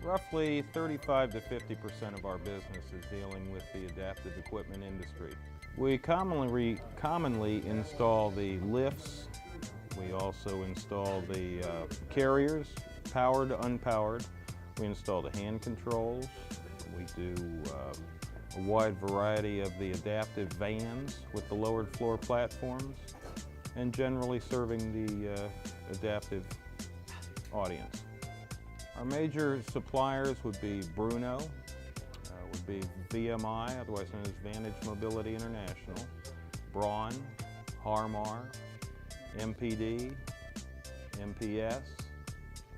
Roughly 35 to 50% of our business is dealing with the adaptive equipment industry. We commonly install the lifts. We also install the carriers, powered, unpowered. We install the hand controls. We do a wide variety of the adaptive vans with the lowered floor platforms, and generally serving the adaptive audience. Our major suppliers would be Bruno, would be VMI, otherwise known as Vantage Mobility International, Braun, Harmar, MPD, MPS,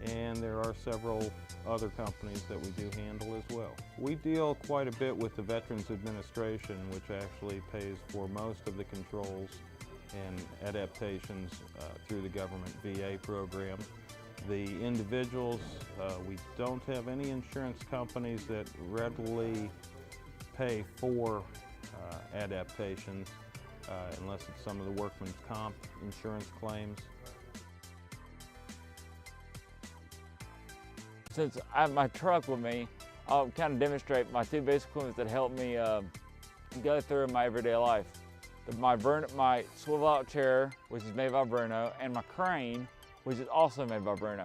and there are several other companies that we do handle as well. We deal quite a bit with the Veterans Administration, which actually pays for most of the controls and adaptations through the government VA program. The individuals, we don't have any insurance companies that readily pay for adaptations unless it's some of the workman's comp insurance claims. Since I have my truck with me, I'll kind of demonstrate my two basic equipment that help me go through my everyday life. My swivel out chair, which is made by Bruno, and my crane, which is also made by Bruno.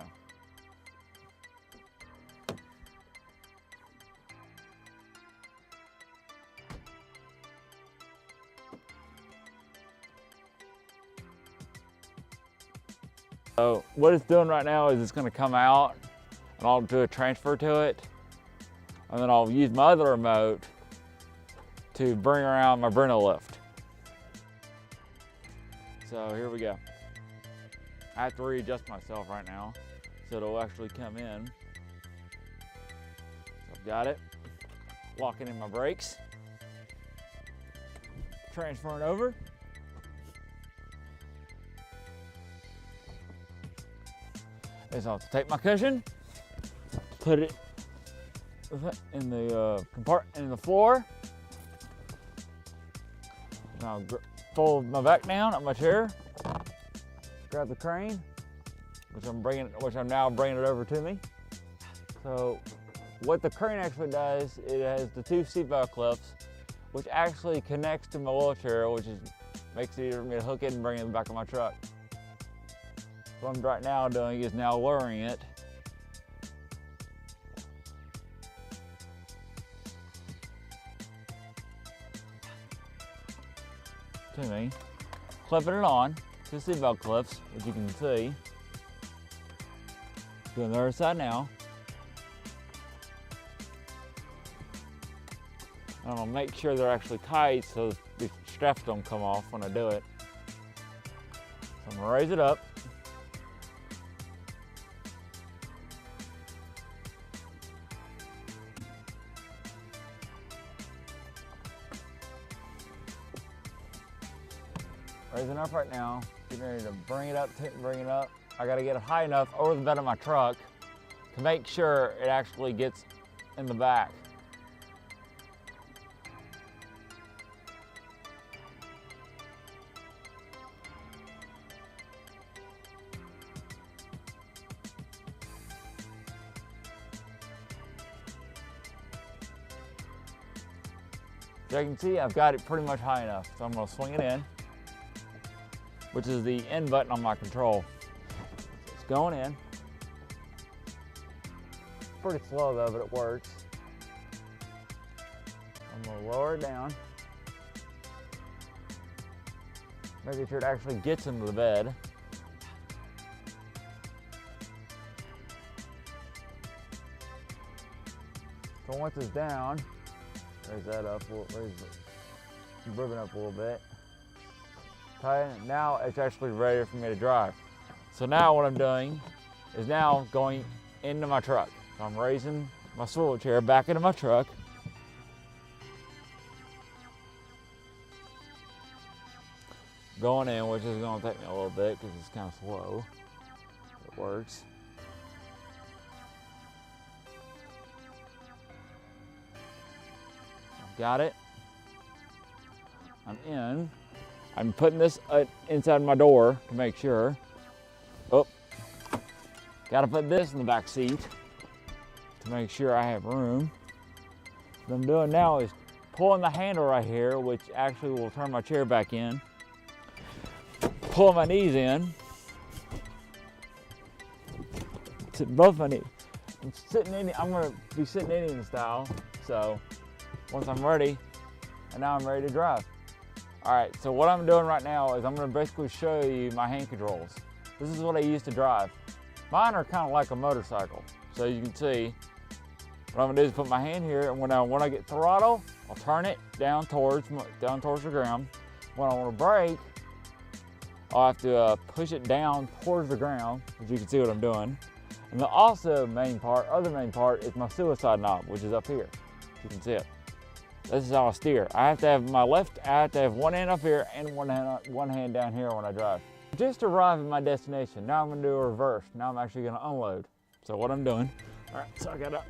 So what it's doing right now is it's going to come out and I'll do a transfer to it, and then I'll use my other remote to bring around my Bruno lift. So here we go. I have to readjust myself right now so it'll actually come in. So I've got it, locking in my brakes, transferring over. Is I'll take my cushion, put it in the compartment in the floor. Now fold my back down on my chair. Grab the crane, which I'm now bringing it over to me. So what the crane actually does, it has the two seatbelt clips, which actually connects to my wheelchair, which makes it easier for me to hook it and bring it in the back of my truck. What I'm right now doing is now lowering it to me, clipping it on to the seatbelt clips, which you can see. Doing the other side now. I'm gonna make sure they're actually tight so the straps don't come off when I do it. So I'm gonna raise it up. Raising up right now, getting ready to bring it up, I gotta get it high enough over the bed of my truck to make sure it actually gets in the back. So you can see I've got it pretty much high enough, so I'm gonna swing it in, which is the end button on my control. So it's going in. Pretty slow though, but it works. I'm gonna lower it down, making sure it actually gets into the bed. So once it's down, raise that up, raise the ribbon up a little bit. Now it's actually ready for me to drive. So now what I'm doing is now going into my truck. So I'm raising my swivel chair back into my truck. Going in, which is going to take me a little bit because it's kind of slow. It works. I've got it. I'm in. I'm putting this inside my door to make sure. Oh, gotta put this in the back seat. to make sure I have room. What I'm doing now is pulling the handle right here, which actually will turn my chair back in. Pulling my knees in. Sitting both my knees. I'm gonna be sitting Indian style. So once I'm ready, and now I'm ready to drive. All right, so what I'm doing right now is I'm gonna basically show you my hand controls. This is what I used to drive. Mine are kind of like a motorcycle. So you can see, what I'm gonna do is put my hand here, and when I get throttle, I'll turn it down towards the ground. When I wanna brake, I'll have to push it down towards the ground, as you can see what I'm doing. And the other main part is my suicide knob, which is up here. You can see it. This is how I steer. I have to have one hand up here and one hand down here when I drive. Just arrived at my destination. Now I'm gonna do a reverse. Now I'm actually gonna unload. So what I'm doing, all right, so I gotta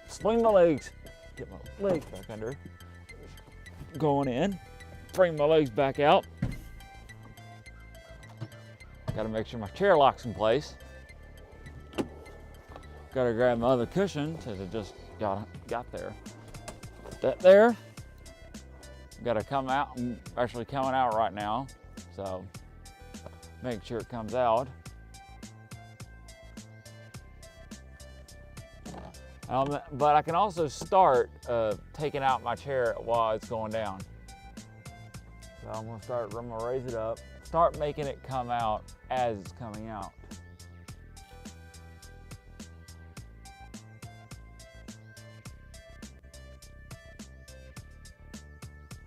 swing my legs, get my legs back under, going in, bring my legs back out. Gotta make sure my chair locks in place. Gotta grab my other cushion since it just got there. That there. Gotta come out. I'm actually coming out right now, so make sure it comes out. But I can also start taking out my chair while it's going down. So I'm gonna raise it up, start making it come out as it's coming out.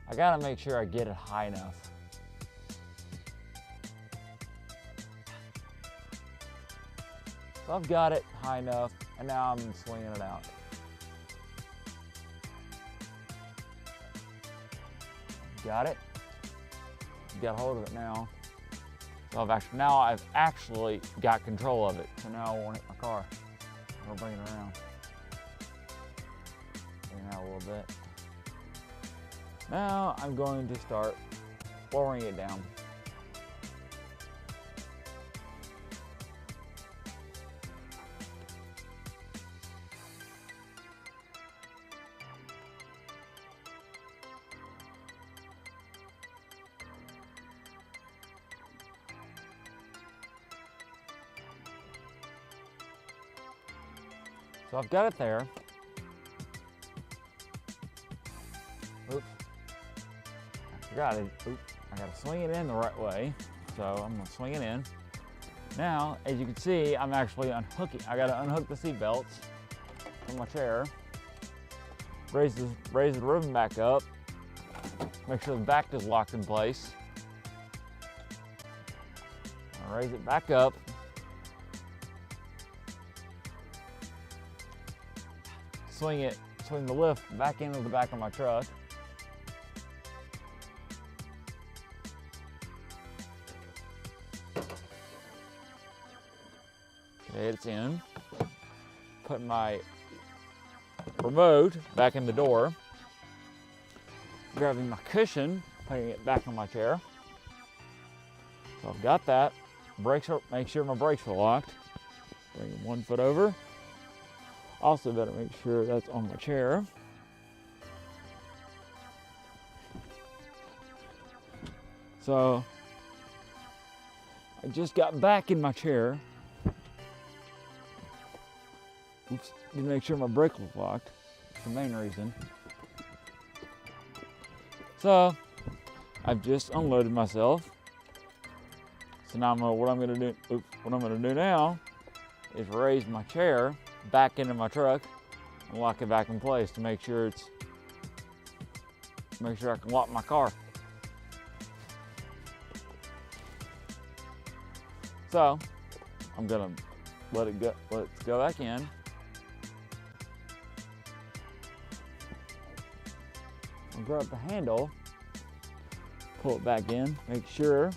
I gotta make sure I get it high enough. So I've got it high enough, and now I'm swinging it out. Got it? Got hold of it now. So I've actually got control of it. So now I won't hit my car. I'm gonna bring it around. Bring it out a little bit. Now I'm going to start lowering it down. So I've got it there. Oops. I gotta swing it in the right way. So I'm gonna swing it in. Now, as you can see, I'm actually unhooking. I gotta unhook the seat belts from my chair. Raise the ribbon back up. Make sure the back is locked in place. I'll raise it back up. Swing the lift back into the back of my truck. Okay, it's in. Put my remote back in the door. Grabbing my cushion, putting it back on my chair. So I've got that. Make sure my brakes are locked. Bring one foot over. Also better make sure that's on my chair. So I just got back in my chair. Oops, to make sure my brake was locked. That's the main reason. So I've just unloaded myself. So now what I'm gonna do now is raise my chair back into my truck and lock it back in place to make sure I can lock my car. So I'm gonna let it go back in. I'll grab the handle, pull it back in, make sure